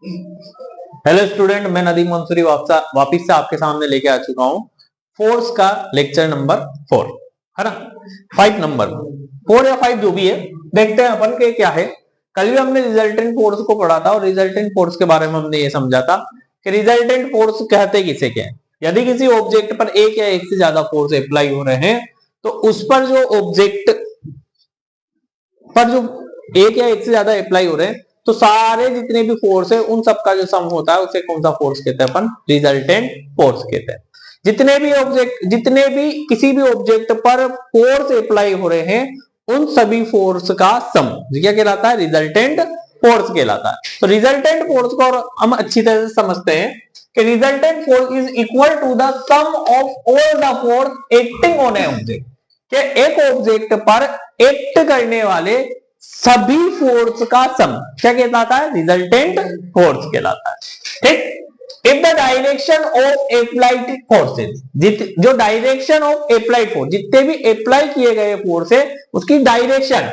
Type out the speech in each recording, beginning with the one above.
Hello student, मैं नदीम मंसूरी वापिस से आपके सामने लेके आ चुका हूँ फोर्स का लेक्चर नंबर 4, है ना। 5 नंबर 4 या 5 जो भी है, देखते हैं अपन के क्या है। कल भी हमने रिजल्टेंट फोर्स को पढ़ा था और रिजल्टेंट फोर्स के बारे में हमने ये समझा था कि रिजल्टेंट फोर्स कहते किसे क्या है। यदि किसी ऑब्जेक्ट पर एक या एक से ज्यादा फोर्स अप्लाई हो रहे हैं तो उस पर जो ऑब्जेक्ट पर जो एक या एक से ज्यादा अप्लाई हो रहे हैं तो सारे जितने भी फोर्स है उन सबका जो सम होता है उसे कौन सा फोर्स कहते हैं अपन? रिजल्टेंट फोर्स कहते हैं। जितने भी किसी भी ऑब्जेक्ट पर फोर्स अप्लाई हो रहे हैं उन सभी फोर्स का सम क्या कहलाता है? रिजल्टेंट फोर्स कहलाता है। तो रिजल्टेंट फोर्स को और हम अच्छी तरह से समझते हैं कि resultant force is equal to the sum of all the force acting on a object. कि एक ऑब्जेक्ट पर एक्ट करने वाले सभी फोर्स का सम क्या कहलाता है? रिजल्टेंट फोर्स कहलाता है। ठीक। If the direction of applied forces, जो डायरेक्शन ऑफ अप्लाइड फोर्स, जितने भी अप्लाई किए गए फोर्स है उसकी डायरेक्शन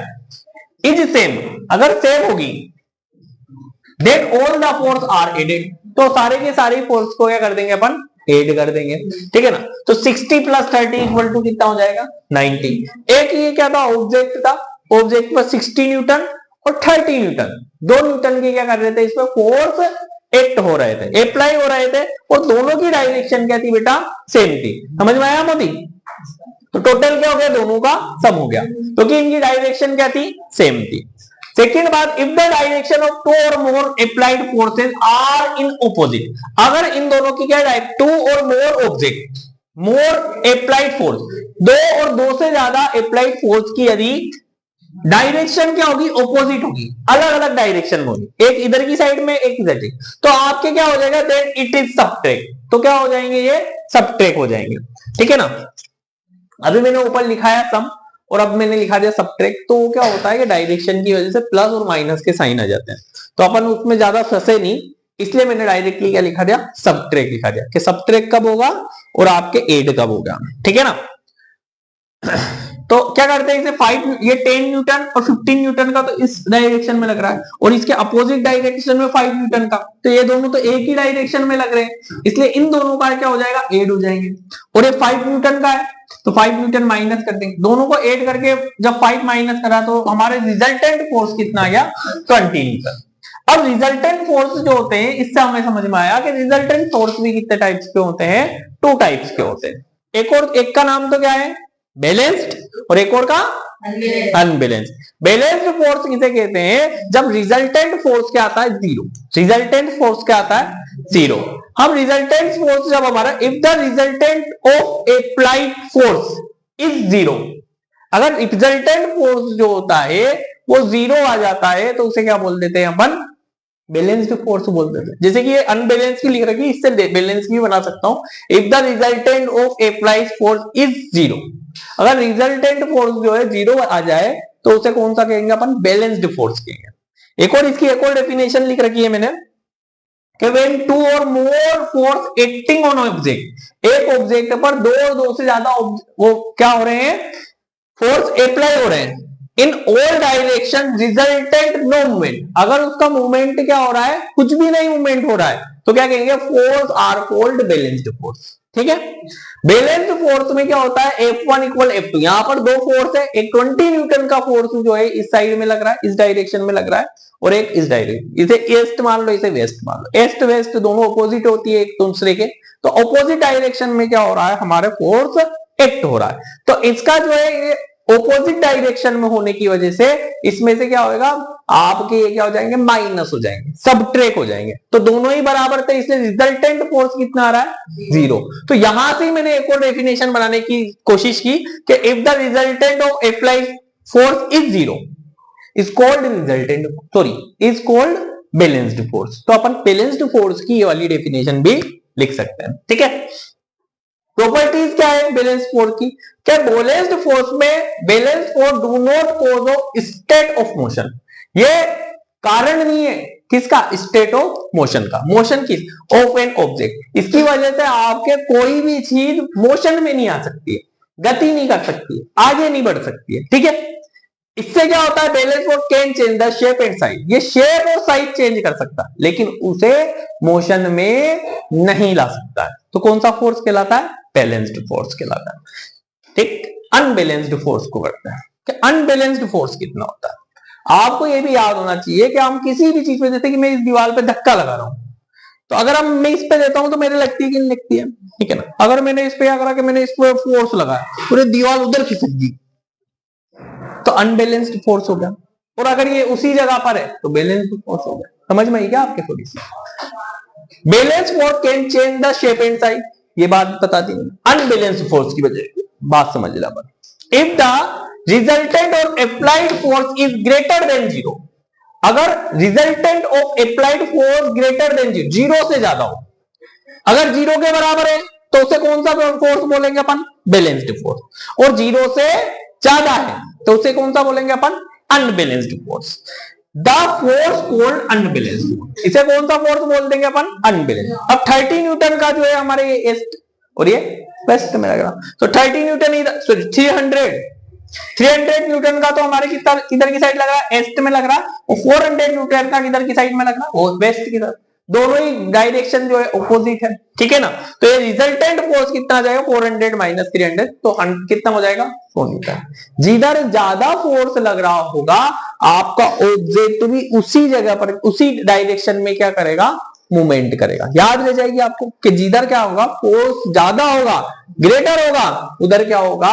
इज सेम, अगर सेम होगी, then all the force are added, तो सारे के सारे फोर्स को क्या कर देंगे अपन? एड कर देंगे। ठीक है ना। तो 60 प्लस 30 इक्वल टू कितना हो जाएगा? 90। एक ये क्या था? ऑब्जेक्ट था, ऑब्जेक्ट पर 60 न्यूटन और 30 न्यूटन, 2 न्यूटन के क्या कर रहे थे? इसमें फोर्स एक्ट हो रहे थे, अप्लाई हो रहे थे, और दोनों की डायरेक्शन क्या थी बेटा? सेम थी। समझ में आया मोदी? तो टोटल क्या हो गया? दोनों का सम हो गया, क्योंकि तो इनकी डायरेक्शन क्या थी? सेम थी। सेकेंड बात, if the direction of two or more applied forces are in opposite, अगर इन दोनों की क्या है? Two or more object, more applied force, दो और दो से ज्यादा अप्लाइड फोर्स की यदि डायरेक्शन क्या होगी? ऑपोजिट होगी, अलग अलग डायरेक्शन में होगी, एक इधर की साइड में एक इधर की, तो आपके क्या हो जाएगा? Then it is subtract. तो क्या हो जाएंगे? ये सबट्रैक्ट हो जाएंगे। ठीक है ना। अभी मैंने ऊपर लिखा है सम और अब मैंने लिखा दिया सबट्रैक्ट। तो क्या होता है कि डायरेक्शन की वजह से प्लस और माइनस के साइन आ जाते हैं, तो अपन उसमें ज्यादा फंसे नहीं, इसलिए मैंने डायरेक्टली क्या लिखा दिया? सबट्रैक्ट लिखा दिया कि सबट्रैक्ट कब होगा और आपके एड कब होगा। ठीक है ना। तो क्या करते हैं इसे 5, ये 10 न्यूटन और 15 न्यूटन का तो इस डायरेक्शन में लग रहा है, और इसके अपोजिट डायरेक्शन में 5 न्यूटन का, तो ये दोनों तो एक ही डायरेक्शन में लग रहे हैं, इसलिए इन दोनों का क्या हो जाएगा? ऐड हो जाएंगे। और ये 5 न्यूटन का है तो 5 न्यूटन माइनस कर देंगे, दोनों को ऐड करके जब 5 माइनस करा तो हमारे रिजल्टेंट फोर्स कितना आ गया? 20 न्यूटन। अब रिजल्टेंट फोर्स जो होते हैं, इससे हमें समझ में आया कि रिजल्टेंट फोर्स भी कितने टाइप्स के होते हैं? 2 टाइप्स के होते हैं। एक का नाम तो क्या है? बैलेंस्ड, और एक और का अनबैलेंस्ड। बैलेंस्ड फोर्स किसे कहते हैं? जब रिजल्टेंट फोर्स क्या आता है? जीरो। रिजल्टेंट फोर्स क्या आता है? जीरो। हम रिजल्टेंट फोर्स जब हमारा, if the resultant of applied force is zero, अगर रिजल्टेंट फोर्स जो होता है वो जीरो आ जाता है तो उसे क्या बोल देते हैं अपन? बैलेंस्ड फोर्स बोल देते हैं। जैसे कि ये अनबैलेंस की लिख रखी है, इससे बैलेंस की बना सकता हूं। If the resultant of applied force is zero, अगर रिजल्टेंट फोर्स जो है जीरो आ जाए तो उसे कौन सा कहेंगे अपन? बैलेंस्ड फोर्स कहेंगे। एक और इसकी एक और डेफिनेशन लिख रखी है मैंने कि when to or more force acting on object, एक ऑब्जेक्ट पर दो और दो से ज्यादा वो क्या हो रहे हैं? फोर्स अप्लाई हो रहे हैं in all direction resultant no movement, अगर उसका मूवमेंट क्या हो रहा है? कुछ भी नहीं मूवमेंट हो रहा है, तो क्या कहेंगे? Force are called balanced force. ठीक है। बैलेंस्ड फोर्स में क्या होता है? F1 इक्वल F2, यहां पर दो फोर्स है, एक 20 न्यूटन का फोर्स जो है इस साइड में लग रहा है, इस डायरेक्शन में लग रहा है, और एक इस डायरेक्शन, इसे ईस्ट मान लो, इसे वेस्ट मान लो। ईस्ट वेस्ट दोनों अपोजिट होती है एक दूसरे के, तो अपोजिट डायरेक्शन में क्या हो रहा है? हमारे फोर्स एक्ट हो रहा है। तो इसका जो है ये ऑपोजिट डायरेक्शन में होने की वजह से इसमें से क्या होगा? आपके ये क्या हो जाएंगे? माइनस हो जाएंगे, सबट्रैक्ट हो जाएंगे, तो दोनों ही बराबर थे, इसलिए रिजल्टेंट फोर्स कितना आ रहा है? जीरो। तो यहां से मैंने एक और डेफिनेशन बनाने की कोशिश की कि if the resultant of applied force is zero is called resultant, sorry, is called balanced force. तो अपन बैलेंस्ड फोर्स की ये वाली डेफिनेशन भी लिख सकते हैं। ठीक है। प्रॉपर्टीज क्या है बैलेंस फोर्स की? क्या बैलेंस्ड फोर्स में balance force do not cause of state of motion, ये कारण नहीं है किसका? स्टेट ऑफ मोशन का। मोशन किस? ऑफ एन ऑब्जेक्ट, इसकी वजह से आपके कोई भी चीज मोशन में नहीं आ सकती है, गति नहीं कर सकती है, आगे नहीं बढ़ सकती है। ठीक है। इससे क्या होता है, balance force can change the shape and size, ये शेप और साइज चेंज कर सकता है लेकिन उसे मोशन में नहीं ला सकता है। तो कौन सा फोर्स कहलाता है, बैलेंस्ड फोर्स कहलाता है। ठीक, अनबैलेंस्ड फोर्स को करते हैं कि अनबैलेंस्ड फोर्स कितना होता है। आपको ये भी याद होना चाहिए कि हम किसी भी चीज पे, जैसे कि मैं इस दीवार पे धक्का लगा रहा हूं, तो अगर हम मैं इस पे देता हूं तो मेरे लगती है कि नहीं लगती है, ठीक है ना। अगर मैंने इस पे क्या करा कि मैंने इस पे फोर्स लगाया, पूरी दीवार उधर खिसक गई, तो अनबैलेंस्ड फोर्स हो गया। और अगर ये उसी जगह पर है तो बैलेंस्ड फोर्स हो गया। समझ में आई क्या आपके थोड़ी सी? Balance force can change the shape and size, ये बात बता दी। अनबैलेंस्ड फोर्स की वजह बात समझ ला। If the resultant of applied force is greater than zero, अगर resultant of applied force greater than zero, zero से ज्यादा हो, अगर जीरो के बराबर है तो उसे कौन सा फोर्स बोलेंगे अपन, बैलेंस्ड फोर्स। और जीरो से ज्यादा है तो उसे कौन सा बोलेंगे अपन, unbalanced force. The force called unbalanced, इसे कौन सा फोर्स बोल देंगे अपन, अनबैलेंस्ड। अब 30 न्यूटन का जो है हमारे ईस्ट और ये वेस्ट में लग रहा, तो 30 न्यूटन इधर, सॉरी 300 न्यूटन का तो हमारे किधर की साइड लग रहा है, ईस्ट में लग रहा, और 400 न्यूटन का किधर की साइड में लग रहा, वो वेस्ट की तरफ। दोनों ही डायरेक्शन जो है ऑपोजिट है, ठीक है ना। तो ये रिजल्टेंट फोर्स कितना जाएगा, 400 माइनस 300, तो कितना हो जाएगा, 4 न्यूटन। जिधर ज्यादा फोर्स लग रहा होगा आपका ऑब्जेक्ट भी उसी जगह पर, उसी डायरेक्शन में क्या करेगा, मूवमेंट करेगा। याद रह जाएगी आपको कि जिधर क्या होगा, फोर्स ज्यादा होगा, ग्रेटर होगा, उधर क्या होगा,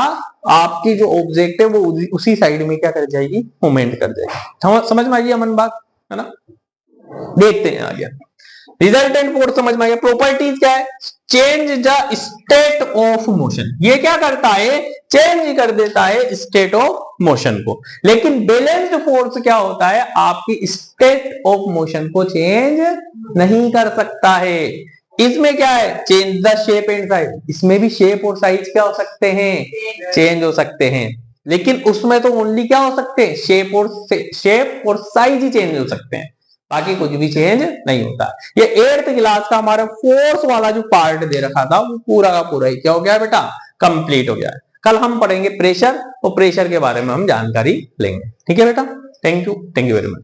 आपकी जो ऑब्जेक्ट है वो उसी साइड में क्या कर जाएगी, मूवमेंट कर जाएगी। समझ में आई अमन बात, है ना। देखते हैं आगे। रिजल्टेंट फोर्स समझ में आ गया। प्रॉपर्टीज क्या है, change the state of motion, ये क्या करता है, चेंज कर देता है स्टेट ऑफ मोशन को। लेकिन बैलेंस्ड फोर्स क्या होता है, आपकी स्टेट ऑफ मोशन को चेंज नहीं कर सकता है। इसमें क्या है, change the shape and size, इसमें भी शेप और साइज क्या हो सकते हैं, चेंज हो सकते हैं। लेकिन उसमें तो ओनली क्या हो सकते हैं, शेप और साइज ही चेंज हो सकते हैं, बाकी कुछ भी चेंज नहीं होता। ये 8th क्लास का हमारा फोर्स वाला जो पार्ट दे रखा था वो पूरा का पूरा ही क्या हो गया बेटा, कंप्लीट हो गया। कल हम पढ़ेंगे प्रेशर, और प्रेशर के बारे में हम जानकारी लेंगे, ठीक है बेटा। Thank you very much.